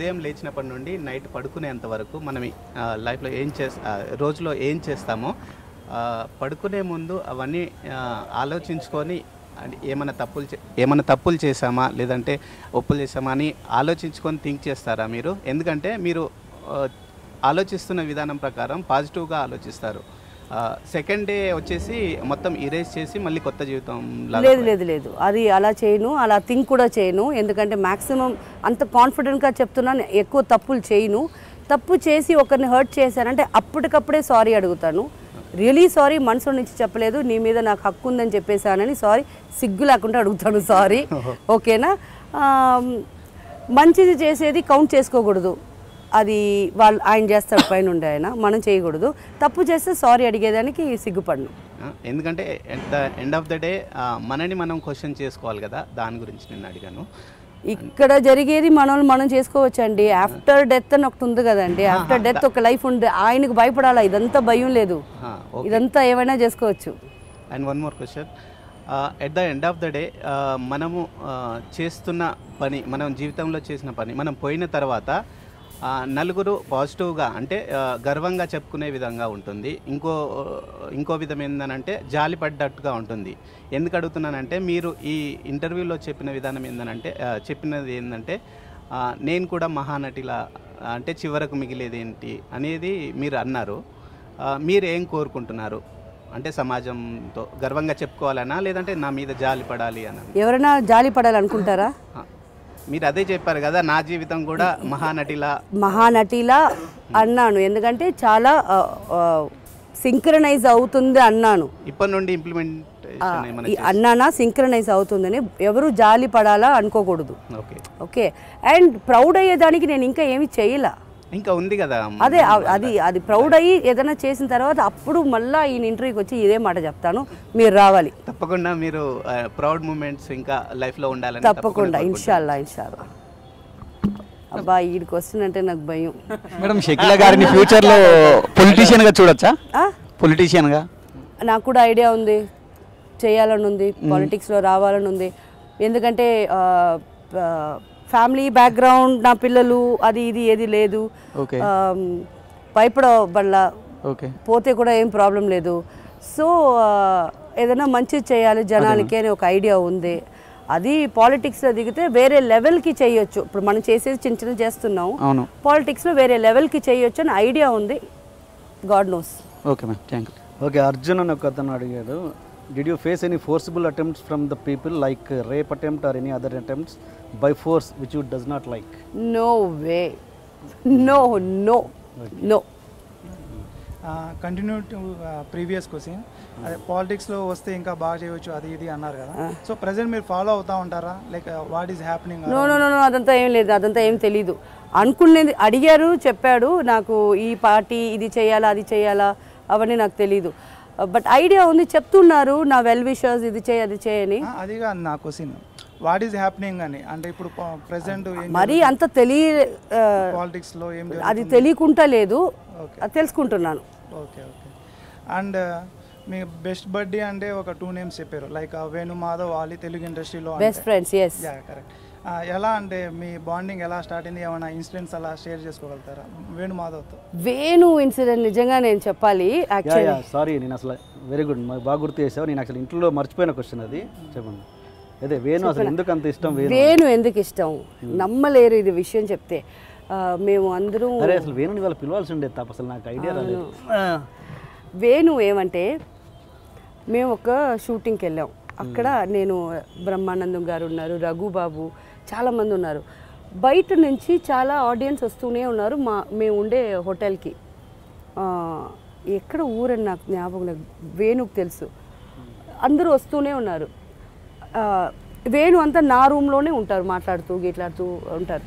ఉదయం లేచినప్పటి నుండి నైట్ పడుకునేంత వరకు మనం లైఫ్లో రోజులో ఏం చేస్తామో పడుకునే ముందు అవన్నీ ఆలోచించుకొని ఏమైనా తప్పులు చేసామా లేదంటే ఒప్పులు చేసామా అని ఆలోచించుకొని థింక్ చేస్తారా మీరు? ఎందుకంటే మీరు ఆలోచిస్తున్న విధానం ప్రకారం పాజిటివ్గా ఆలోచిస్తారు. సెకండ్ డే వచ్చేసి మొత్తం ఇరేజ్ చేసి మళ్ళీ కొత్త జీవితం. లేదు అది అలా చేయను, అలా థింక్ కూడా చేయను. ఎందుకంటే మ్యాక్సిమం అంత కాన్ఫిడెంట్గా చెప్తున్నాను, ఎక్కువ తప్పులు చేయను. తప్పు చేసి ఒకరిని హర్ట్ చేశానంటే అప్పటికప్పుడే సారీ అడుగుతాను. రియలీ సారీ, మనసులో నుంచి చెప్పలేదు, నీ మీద నాకు హక్కు ఉందని చెప్పేశానని సారీ సిగ్గు లేకుండా అడుగుతాను సారీ. ఓకేనా? మంచిది చేసేది కౌంట్ చేసుకోకూడదు, అది ఆయన చేస్తాడు పైన ఉండే ఆయన, మనం చేయకూడదు. తప్పు చేస్తే సారీ అడిగేదానికి సిగ్గుపడను. ఎందుకంటే at the end of the day మనని మనం క్వశ్చన్ చేసుకోవాలి కదా, దాని గురించి నేను అడిగాను. ఇక్కడ జరిగేది మనం చేసుకోవచ్చు అండి. ఆఫ్టర్ డెత్ అని ఒకటి ఉంది కదండి, ఆఫ్టర్ డెత్ ఒక లైఫ్ ఉంది. ఆయనకు భయపడాలా? ఇదంతా భయం లేదు, ఇదంతా ఏమైనా చేసుకోవచ్చు. And one more question, at the end of the day మనము చేస్తున్న పని, మనం జీవితంలో చేసిన పని మనం పోయిన తర్వాత నలుగురు పాజిటివ్గా అంటే గర్వంగా చెప్పుకునే విధంగా ఉంటుంది. ఇంకో విధం ఏంటంటే జాలి పడ్డట్టుగా ఉంటుంది. ఎందుకు అడుగుతున్నానంటే, మీరు ఈ ఇంటర్వ్యూలో చెప్పినది ఏంటంటే నేను కూడా మహానటిలా అంటే చివరకు మిగిలేది ఏంటి అనేది మీరు అన్నారు. మీరు ఏం కోరుకుంటున్నారు? అంటే సమాజంతో గర్వంగా చెప్పుకోవాలనా లేదంటే నా మీద జాలి పడాలి అని? ఎవరైనా జాలి పడాలనుకుంటారా? మీరు అదే చెప్పారు కదా, నా జీవితం కూడా మహానటిలా అన్నాను. ఎందుకంటే చాలా సింక్రనైజ్ అవుతుంది అన్నాను. ఇప్పటి నుండి అన్నానా సింక్రనైజ్ అవుతుందని. ఎవరు జాలి పడాలా అనుకోకూడదు. ఓకే. అండ్ ప్రౌడ్ అయ్యేదానికి నేను ఇంకా ఏమి చేయలా, ఇంకా ఉంది కదా. అదే అది ప్రౌడ్ అయ్యి ఏదైనా చేసిన తర్వాత అప్పుడు మళ్ళీ ఈయన ఇంటర్వ్యూకి వచ్చి ఇదే మాట చెప్తాను, మీరు రావాలి తప్పకుండా. మీరు ప్రౌడ్ మూమెంట్స్ ఇంకా లైఫ్లో ఉండాలని తప్పకుండా. ఇన్షాల్లా. అబ్బా, వీడికి వస్తుందంటే నాకు భయం. మేడం, షకీలా గారిని ఫ్యూచర్లో పొలిటీషియన్గా చూడొచ్చా? పొలిటీషియన్గా నాకు కూడా ఐడియా ఉంది, చేయాలని ఉంది, పాలిటిక్స్లో రావాలని ఉంది. ఎందుకంటే ఫ్యామిలీ బ్యాక్గ్రౌండ్, నా పిల్లలు అది ఇది ఏది లేదు, భయపడబడలా, పోతే కూడా ఏం ప్రాబ్లం లేదు. సో ఏదైనా మంచి చేయాలి జనాలకి అని ఒక ఐడియా ఉంది. అది పాలిటిక్స్లో దిగితే వేరే లెవెల్కి చేయొచ్చు. ఇప్పుడు మనం చేసేది చిన్న చేస్తున్నాం, పాలిటిక్స్లో వేరే లెవెల్కి చేయొచ్చు అని ఐడియా ఉంది. God knows. Okay ma'am, thank you. Okay, Arjun అని ఒక అతను అడిగాడు, did you face any forcible attempts from the people like rape attempt or any other attempts by force which you does not like? No way. No. Continue to previous question. పాలిటిక్స్లో వస్తే ఇంకా బాగా చేయవచ్చు అది ఇది అన్నారు కదా. సో ప్రెజెంట్ మీరు ఫాలో అవుతా ఉంటారా? Like what is happening? No, అదంతా ఏం లేదు, అదంతా ఏం తెలీదు. అనుకునేది అడిగారు, చెప్పాడు. నాకు ఈ పార్టీ ఇది చేయాలా అది చేయాలా అవన్నీ నాకు తెలీదు. బట్ ఐడియా ఉంది, చెప్తున్నారు నా వెల్ విషర్స్ ఇది చేయి అది చేయని. అదిగా నా క్వశ్చన్, వాట్ ఈస్ హ్యాపెనింగ్ అని. అంటే ఇప్పుడు ప్రెసెంట్ మరి అంత పాలిటిక్స్లో ఏం అది తెలియకుండా లేదు, అది తెలుసుకుంటున్నాను. ఓకే. అండ్ మీ బెస్ట్ బడ్డీ అంటే ఒక 2 నేమ్స్ చెప్పారు, లైక్ వేణు మాధవ్, వాలి, తెలుగు ఇండస్ట్రీలో బెస్ట్ ఫ్రెండ్స్. Yes, correct. ఎలా అంటే మీ బాండింగ్ ఎలా స్టార్ట్ అయింది? ఏమైనా ఇన్సిడెంట్స్ అలా షేర్ చేసుకోగలుగుతారా వేణు మాధవ్తో? వేణు ఇన్సిడెంట్ నిజంగా నేను చెప్పాలి. సారీ, నేను అసలు వెరీ గుడ్, బాగా గుర్తు చేసావు. నేను అసలు ఇంట్లో మర్చిపోయిన క్వశ్చన్, అది చెప్పండి. అదే వేణు అసలు ఎందుకు అంత ఇష్టం? వేణు ఎందుకు ఇష్టం నమ్మలేరు ఇది విషయం చెప్తే. మేము అందరూ అసలు వేణుని వాళ్ళు పిలవాల్సి ఉండేది తప్ప, అసలు నాకు ఐడియా రాలేదు. వేణు ఏమంటే, మేము ఒక షూటింగ్కి వెళ్ళాం. అక్కడ నేను, బ్రహ్మానందం గారు ఉన్నారు, రఘుబాబు, చాలామంది ఉన్నారు. బయట నుంచి చాలా ఆడియన్స్ వస్తూనే ఉన్నారు మేము ఉండే హోటల్కి. ఎక్కడ ఊరని నాకు జ్ఞాపకం లేదు, వేణుకు తెలుసు. అందరూ వస్తూనే ఉన్నారు. వేణు అంతా నా రూమ్లోనే ఉంటారు, మాట్లాడుతూ గీట్లాడుతూ ఉంటారు.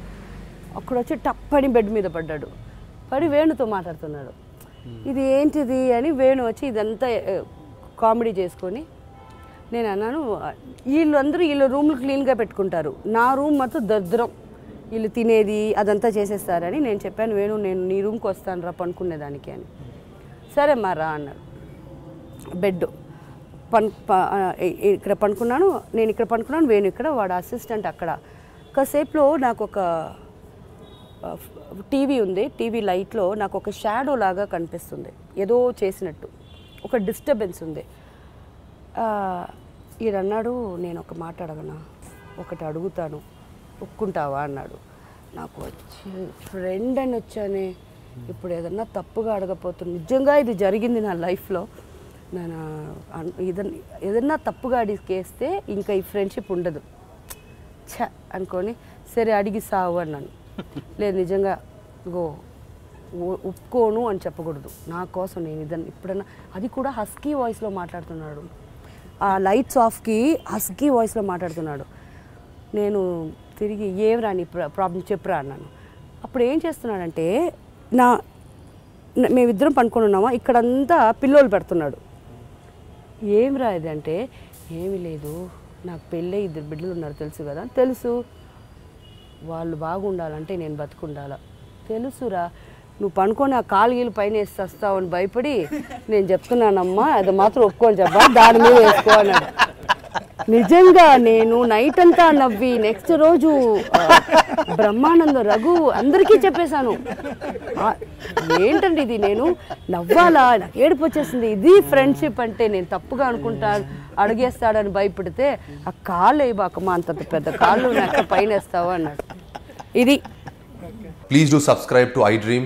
అక్కడ వచ్చి టప్పని బెడ్ మీద పడి వేణుతో మాట్లాడుతున్నాడు. ఇది ఏంటిది అని వేణు వచ్చి ఇదంతా కామెడీ చేసుకొని, నేను అన్నాను, వీళ్ళందరూ వీళ్ళ రూమ్లు క్లీన్గా పెట్టుకుంటారు, నా రూమ్ మాత్రం దరిద్రం, వీళ్ళు తినేది అదంతా చేసేస్తారని నేను చెప్పాను. వేణు, నేను నీ రూమ్కి వస్తాను రా పనుకునేదానికి అని. సరే మా రా అన్నాడు. బెడ్ ఇక్కడ పనుకున్నాను, నేను ఇక్కడ పనుకున్నాను, వేణు ఇక్కడ, వాడు అసిస్టెంట్ అక్కడ. కాసేపులో నాకు ఒక టీవీ ఉంది, టీవీ లైట్లో నాకు ఒక షాడో లాగా కనిపిస్తుంది, ఏదో చేసినట్టు, ఒక డిస్టర్బెన్స్ ఉంది. ఈడన్నాడు, నేను ఒక మాట అడగనా, ఒకటి అడుగుతాను, ఒప్పుకుంటావా అన్నాడు. నాకు వచ్చి ఫ్రెండ్ అని వచ్చానే, ఇప్పుడు ఏదన్నా తప్పుగా అడగపోతుంది, నిజంగా ఇది జరిగింది నా లైఫ్లో. నేను ఏదన్నా తప్పుగా అడిగేస్తే ఇంకా ఈ ఫ్రెండ్షిప్ ఉండదు అనుకొని, సరే అడిగి సావు అన్నాను. లేదు నిజంగా ఒప్పుకోను అని చెప్పకూడదు, నా కోసం నేను ఇదని ఇప్పుడన్నా. అది కూడా హస్కీ వాయిస్లో మాట్లాడుతున్నాడు, ఆ లైట్స్ ఆఫ్కి హస్కీ వాయిస్లో మాట్లాడుతున్నాడు. నేను తిరిగి ఏం రాని ప్రాబ్లం చెప్పురా అన్నాను. అప్పుడు ఏం చేస్తున్నాడంటే, మేమిద్దరం పనుకొని ఉన్నామా, ఇక్కడంతా పిల్లోలు పెడుతున్నాడు. ఏం రాదు అంటే, ఏమీ లేదు, నాకు పెళ్ళి 2 బిడ్డలు ఉన్నారు తెలుసు కదా. తెలుసు. వాళ్ళు బాగుండాలంటే నేను బతుకుండాలా. తెలుసురా, నువ్వు పనుకొని ఆ కాలు పైన వేస్తావు అని భయపడి నేను చెప్తున్నానమ్మా, అది మాత్రం ఒప్పుకొని చెప్పా, దాని మీద వేసుకో అన్నాడు. నిజంగా నేను నైట్ అంతా నవ్వి నెక్స్ట్ రోజు బ్రహ్మానందం, రఘు అందరికీ చెప్పేశాను, ఏంటండి ఇది, నేను నవ్వాలా, నాకు ఏడుపు వచ్చేసింది, ఇది ఫ్రెండ్షిప్ అంటే, నేను తప్పుగా అనుకుంటాను అడిగేస్తాడని భయపడితే, ఆ కాళ్ళు వేయబాకమ్మా, అంత పెద్ద కాళ్ళు నాకు పైన వేస్తావా అన్నాడు. ఇది. Please do subscribe to iDream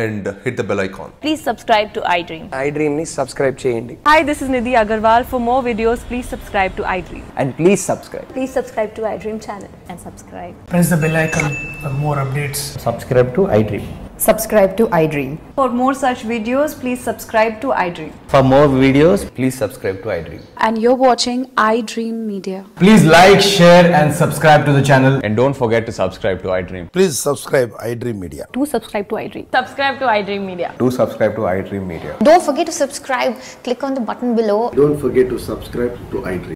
and hit the bell icon. Please subscribe to iDream. iDream ni subscribe cheyandi. Hi, this is Nidhi Agarwal. For more videos, please subscribe to iDream. And please subscribe. Please subscribe to iDream channel and subscribe. Press the bell icon for more updates. Subscribe to iDream. Subscribe to iDream. For more such videos, please subscribe to iDream. For more videos, please subscribe to iDream. And you're watching iDream Media. Please like, share and subscribe to the channel. And don't forget to subscribe to iDream. Please subscribe iDream Media. Do subscribe to iDream. Subscribe to iDream Media. Do subscribe to iDream Media. Don't forget to subscribe. Click on the button below. Don't forget to subscribe to iDream.